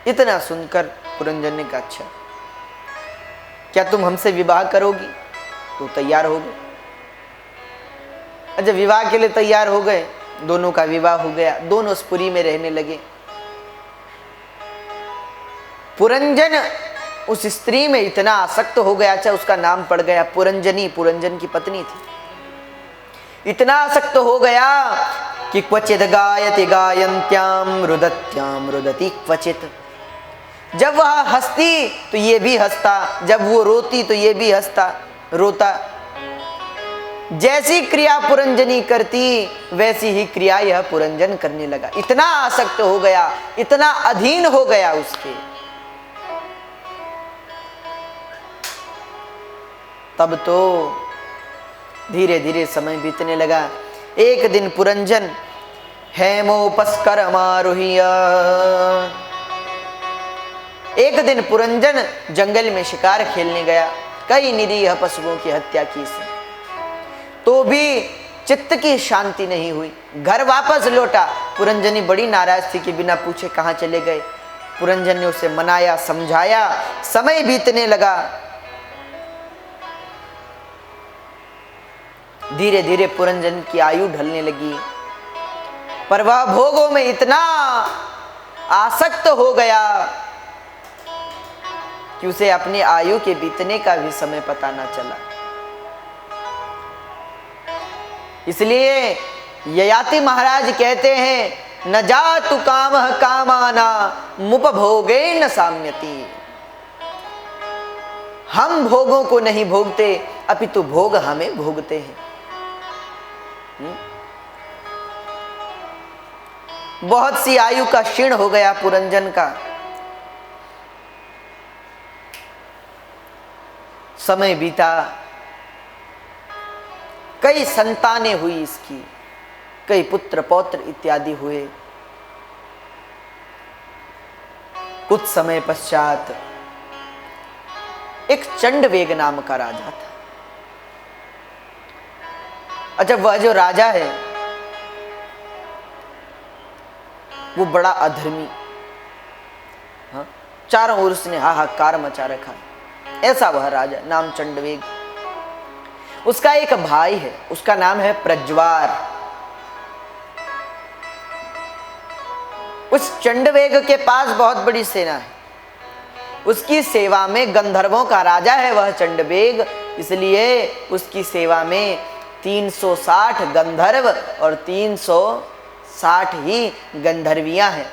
इतना सुनकर पुरंजन ने कहा, अच्छा क्या तुम हमसे विवाह करोगी? तो तैयार हो गए। अच्छा, विवाह के लिए तैयार हो गए, दोनों का विवाह हो गया, दोनों उस पुरी में रहने लगे। पुरंजन उस स्त्री में इतना आसक्त हो गया, अच्छा उसका नाम पड़ गया पुरंजनी, पुरंजन की पत्नी थी। इतना आसक्त हो गया कि क्वचित गायति गायन्त्याम रुदत्याम रुदति क्वचित। जब वह हंसती तो ये भी हंसता, जब वो रोती तो ये भी हंसता रोता। जैसी क्रिया पुरंजनी करती वैसी ही क्रिया यह पुरंजन करने लगा। इतना आसक्त हो गया, इतना अधीन हो गया उसके। तब तो धीरे धीरे समय बीतने लगा। एक दिन पुरंजन हेमोपस्करमारुह्य, एक दिन पुरंजन जंगल में शिकार खेलने गया। कई निरीह पशुओं की हत्या की से तो भी चित्त की शांति नहीं हुई। घर वापस लौटा, पुरंजनी बड़ी नाराज थी कि बिना पूछे कहाँ चले गए। पुरंजन ने उसे मनाया, समझाया। समय बीतने लगा। धीरे धीरे पुरंजन की आयु ढलने लगी, पर वह भोगों में इतना आसक्त हो गया कि उसे अपनी आयु के बीतने का भी समय पता न चला। इसलिए ययाति महाराज कहते हैं, न जातु कामः कामाना मुपभोगे न साम्यति। हम भोगों को नहीं भोगते, अपितु भोग हमें भोगते हैं। बहुत सी आयु का क्षीण हो गया पुरंजन का। समय बीता, कई संतानें हुई इसकी, कई पुत्र पौत्र इत्यादि हुए। कुछ समय पश्चात एक चंडवेग नाम का राजा था। अच्छा, वह जो राजा है वो बड़ा अधर्मी, हाँ, चारों ओर उसने हाहाकार मचा रखा। ऐसा वह राजा, नाम चंडवेग। उसका एक भाई है, उसका नाम है प्रज्वार। उस चंडवेग के पास बहुत बड़ी सेना है। उसकी सेवा में गंधर्वों का राजा है वह चंडवेग, इसलिए उसकी सेवा में 360 गंधर्व और 360 ही गंधर्वियां हैं।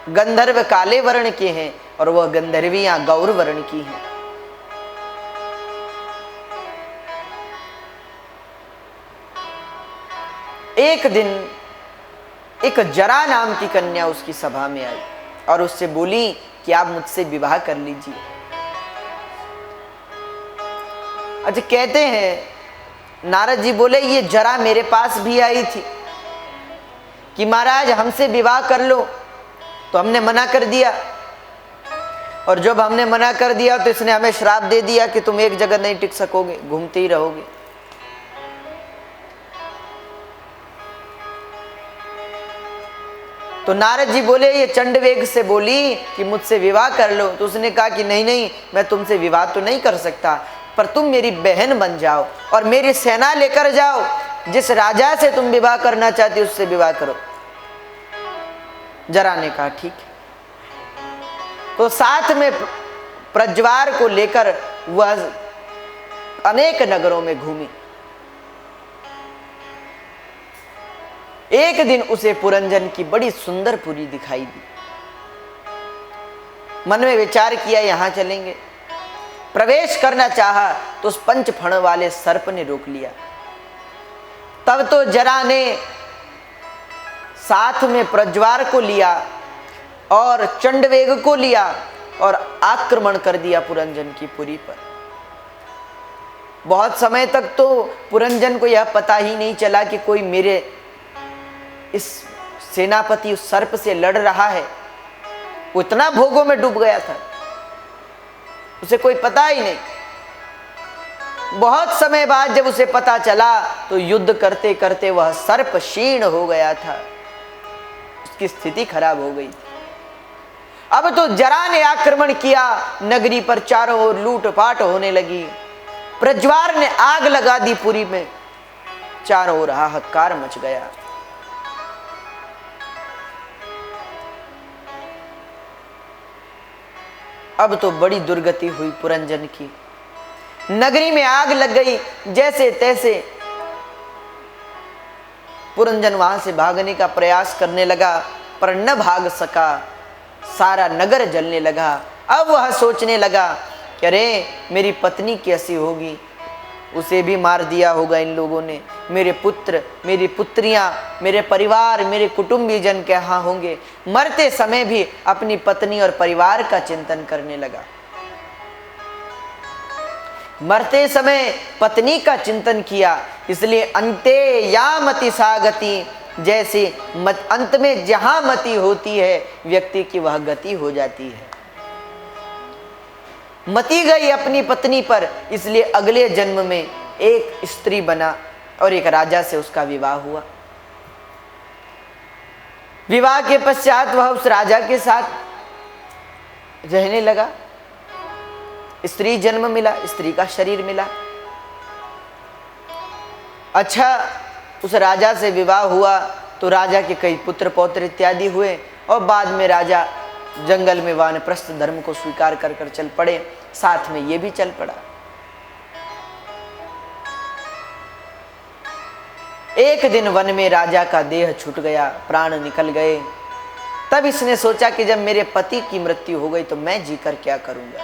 गंधर्व काले वर्ण के हैं और वह गंधर्वियां गौर वर्ण की हैं। एक दिन एक जरा नाम की कन्या उसकी सभा में आई और उससे बोली कि आप मुझसे विवाह कर लीजिए। अच्छा, कहते हैं नारद जी बोले, ये जरा मेरे पास भी आई थी कि महाराज हमसे विवाह कर लो, तो हमने मना कर दिया। और जब हमने मना कर दिया तो इसने हमें श्राप दे दिया कि तुम एक जगह नहीं टिक सकोगे, घूमते ही रहोगे। तो नारद जी बोले, ये चंडवेग से बोली कि मुझसे विवाह कर लो। तो उसने कहा कि नहीं नहीं, मैं तुमसे विवाह तो नहीं कर सकता, पर तुम मेरी बहन बन जाओ और मेरी सेना लेकर जाओ। जिस राजा से तुम विवाह करना चाहती हो उससे विवाह करो। जरा ने कहा ठीक है। तो साथ में प्रज्वार को लेकर वह अनेक नगरों में घूमी। एक दिन उसे पुरंजन की बड़ी सुंदर पुरी दिखाई दी। मन में विचार किया यहां चलेंगे। प्रवेश करना चाहा तो उस पंच फण वाले सर्प ने रोक लिया। तब तो जरा ने साथ में प्रज्वार को लिया और चंडवेग को लिया और आक्रमण कर दिया पुरंजन की पुरी पर। बहुत समय तक तो पुरंजन को यह पता ही नहीं चला कि कोई मेरे इस सेनापति उस सर्प से लड़ रहा है। वो इतना भोगों में डूब गया था, उसे कोई पता ही नहीं। बहुत समय बाद जब उसे पता चला तो युद्ध करते करते वह सर्प क्षीण हो गया था। उसकी स्थिति खराब हो गई। अब तो जरा ने आक्रमण किया, नगरी पर चारों ओर लूटपाट होने लगी। प्रज्वार ने आग लगा दी पुरी में, चारों ओर हाहाकार मच गया। अब तो बड़ी दुर्गति हुई पुरंजन की। नगरी में आग लग गई। जैसे तैसे पुरंजन वहां से भागने का प्रयास करने लगा, पर न भाग सका। सारा नगर जलने लगा। अब वह सोचने लगा कि अरे मेरी पत्नी कैसी होगी, उसे भी मार दिया होगा इन लोगों ने। मेरे पुत्र, मेरी पुत्रियां, मेरे परिवार, मेरे कुटुंबीजन कहाँ होंगे। मरते समय भी अपनी पत्नी और परिवार का चिंतन करने लगा। मरते समय पत्नी का चिंतन किया, इसलिए अंते या मति सागति, जैसे अंत में जहां मति होती है व्यक्ति की वह गति हो जाती है। मति गई अपनी पत्नी पर, इसलिए अगले जन्म में एक स्त्री बना और एक राजा से उसका विवाह हुआ। विवाह के पश्चात वह उस राजा के साथ रहने लगा। स्त्री जन्म मिला, स्त्री का शरीर मिला। अच्छा, उस राजा से विवाह हुआ तो राजा के कई पुत्र पौत्र इत्यादि हुए और बाद में राजा जंगल में वानप्रस्थ धर्म को स्वीकार कर कर चल पड़े। साथ में ये भी चल पड़ा। एक दिन वन में राजा का देह छूट गया, प्राण निकल गए। तब इसने सोचा कि जब मेरे पति की मृत्यु हो गई तो मैं जीकर क्या करूंगा।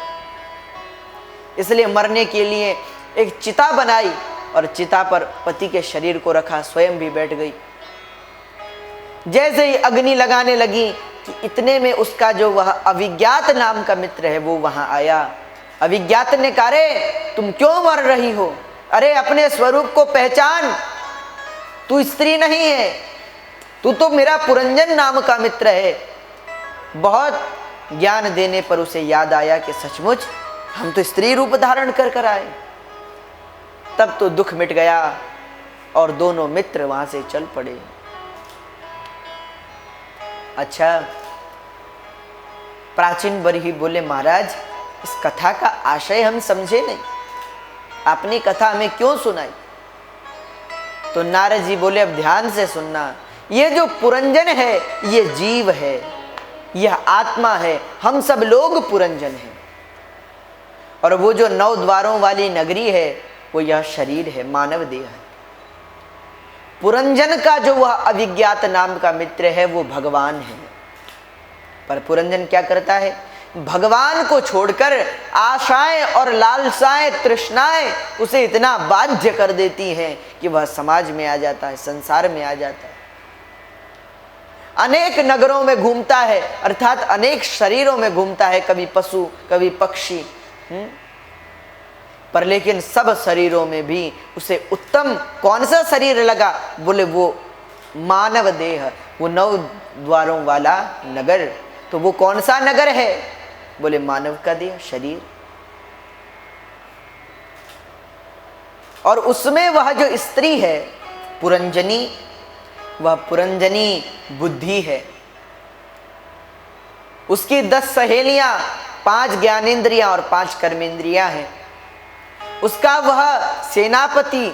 इसलिए मरने के लिए एक चिता बनाई और चिता पर पति के शरीर को रखा, स्वयं भी बैठ गई। जैसे ही अग्नि लगाने लगी कि इतने में उसका जो वह अविज्ञात नाम का मित्र है वो वहां आया। अविज्ञात ने कहा, अरे तुम क्यों मर रही हो, अरे अपने स्वरूप को पहचान, तू स्त्री नहीं है, तू तो मेरा पुरंजन नाम का मित्र है। बहुत ज्ञान देने पर उसे याद आया कि सचमुच हम तो स्त्री रूप धारण कर कर आए। तब तो दुख मिट गया और दोनों मित्र वहां से चल पड़े। अच्छा, प्राचीन बरही बोले, महाराज इस कथा का आशय हम समझे नहीं, आपने कथा हमें क्यों सुनाई। तो नारद जी बोले, अब ध्यान से सुनना, ये जो पुरंजन है ये जीव है, यह आत्मा है, हम सब लोग पुरंजन हैं। और वो जो 9 द्वारों वाली नगरी है वो यह शरीर है, मानव देह है। पुरंजन का जो वह अविज्ञात नाम का मित्र है वो भगवान है। पर पुरंजन क्या करता है, भगवान को छोड़कर आशाएं और लालसाएं, तृष्णाएं उसे इतना बाध्य कर देती हैं कि वह समाज में आ जाता है, संसार में आ जाता है। अनेक नगरों में घूमता है, अर्थात अनेक शरीरों में घूमता है, कभी पशु कभी पक्षी, पर लेकिन सब शरीरों में भी उसे उत्तम कौन सा शरीर लगा, बोले वो मानव देह, वो 9 द्वारों वाला नगर। तो वो कौन सा नगर है, बोले मानव का देह, शरीर। और उसमें वह जो स्त्री है पुरंजनी, वह पुरंजनी बुद्धि है। उसकी 10 सहेलियां, 5 ज्ञानेंद्रियां और 5 कर्मेंद्रियां हैं। उसका वह सेनापति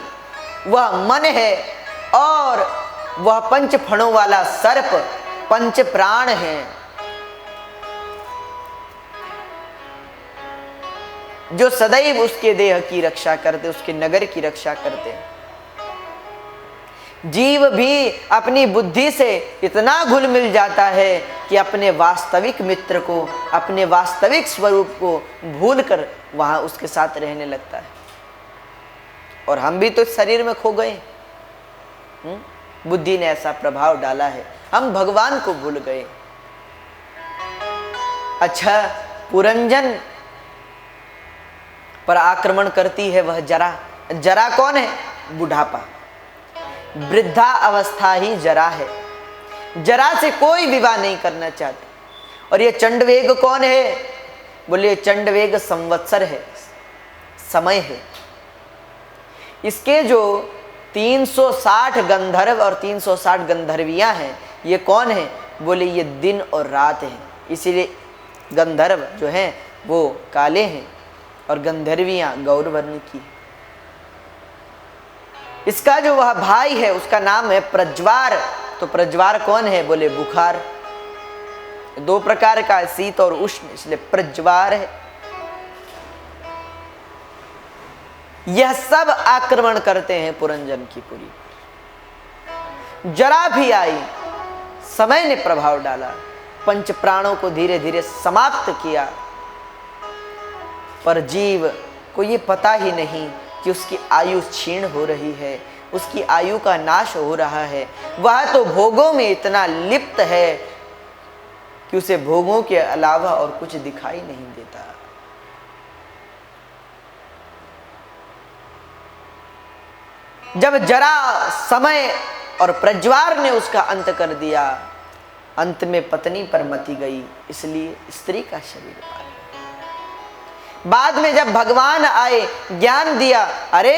वह मन है और वह 5 फणों वाला सर्प 5 प्राण हैं, जो सदैव उसके देह की रक्षा करते, उसके नगर की रक्षा करते हैं। जीव भी अपनी बुद्धि से इतना घुल मिल जाता है कि अपने वास्तविक मित्र को, अपने वास्तविक स्वरूप को भूलकर वहां उसके साथ रहने लगता है। और हम भी तो शरीर में खो गए, बुद्धि ने ऐसा प्रभाव डाला है, हम भगवान को भूल गए। अच्छा, पुरंजन पर आक्रमण करती है वह जरा। जरा कौन है, बुढ़ापा, वृद्धा अवस्था ही जरा है। जरा से कोई विवाह नहीं करना चाहता। और ये चंडवेग कौन है, बोले चंडवेग संवत्सर है, समय है। इसके जो 360 गंधर्व और 360 गंधर्वियां हैं, ये कौन है, बोले ये दिन और रात है, इसीलिए गंधर्व जो हैं वो काले हैं और गंधर्वियां गौर वर्ण की। इसका जो वह भाई है उसका नाम है प्रज्वार। तो प्रज्वार कौन है? बोले बुखार। दो प्रकार का है, शीत और उष्ण, इसलिए प्रज्वार है। यह सब आक्रमण करते हैं पुरंजन की पुरी। जरा भी आई, समय ने प्रभाव डाला, पंच प्राणों को धीरे धीरे समाप्त किया, पर जीव को ये पता ही नहीं कि उसकी आयु क्षीण हो रही है, उसकी आयु का नाश हो रहा है। वह तो भोगों में इतना लिप्त है कि उसे भोगों के अलावा और कुछ दिखाई नहीं देता। जब जरा, समय और प्रज्वार ने उसका अंत कर दिया, अंत में पत्नी पर मती गई, इसलिए स्त्री का शरीर पाया। बाद में जब भगवान आए, ज्ञान दिया, अरे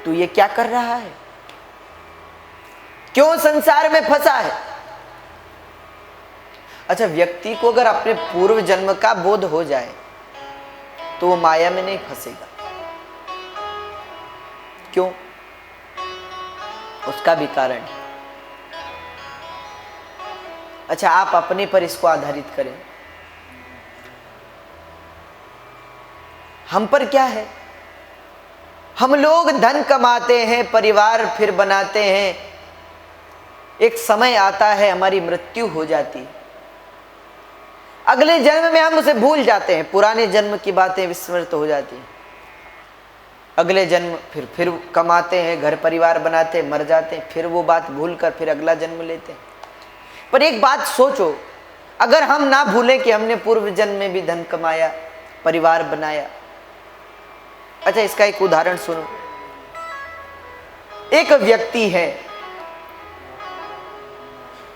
तू ये क्या कर रहा है, क्यों संसार में फंसा है? अच्छा, व्यक्ति को अगर अपने पूर्व जन्म का बोध हो जाए तो वो माया में नहीं फंसेगा। क्यों? उसका भी कारण है। अच्छा, आप अपने पर इसको आधारित करें। हम पर क्या है? हम लोग धन कमाते हैं, परिवार फिर बनाते हैं, एक समय आता है हमारी मृत्यु हो जाती है, अगले जन्म में हम उसे भूल जाते हैं, पुराने जन्म की बातें विस्मृत हो जाती हैं। अगले जन्म फिर कमाते हैं, घर परिवार बनाते हैं, मर जाते हैं, फिर वो बात भूल कर फिर अगला जन्म लेते हैं। पर एक बात सोचो, अगर हम ना भूलें कि हमने पूर्व जन्म में भी धन कमाया, परिवार बनाया। अच्छा, इसका एक उदाहरण सुनो। एक व्यक्ति है,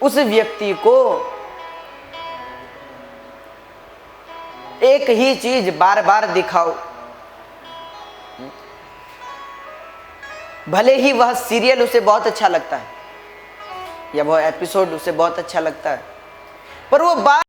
उस व्यक्ति को एक ही चीज बार बार दिखाओ, भले ही वह सीरियल उसे बहुत अच्छा लगता है या वह एपिसोड उसे बहुत अच्छा लगता है, पर वो बार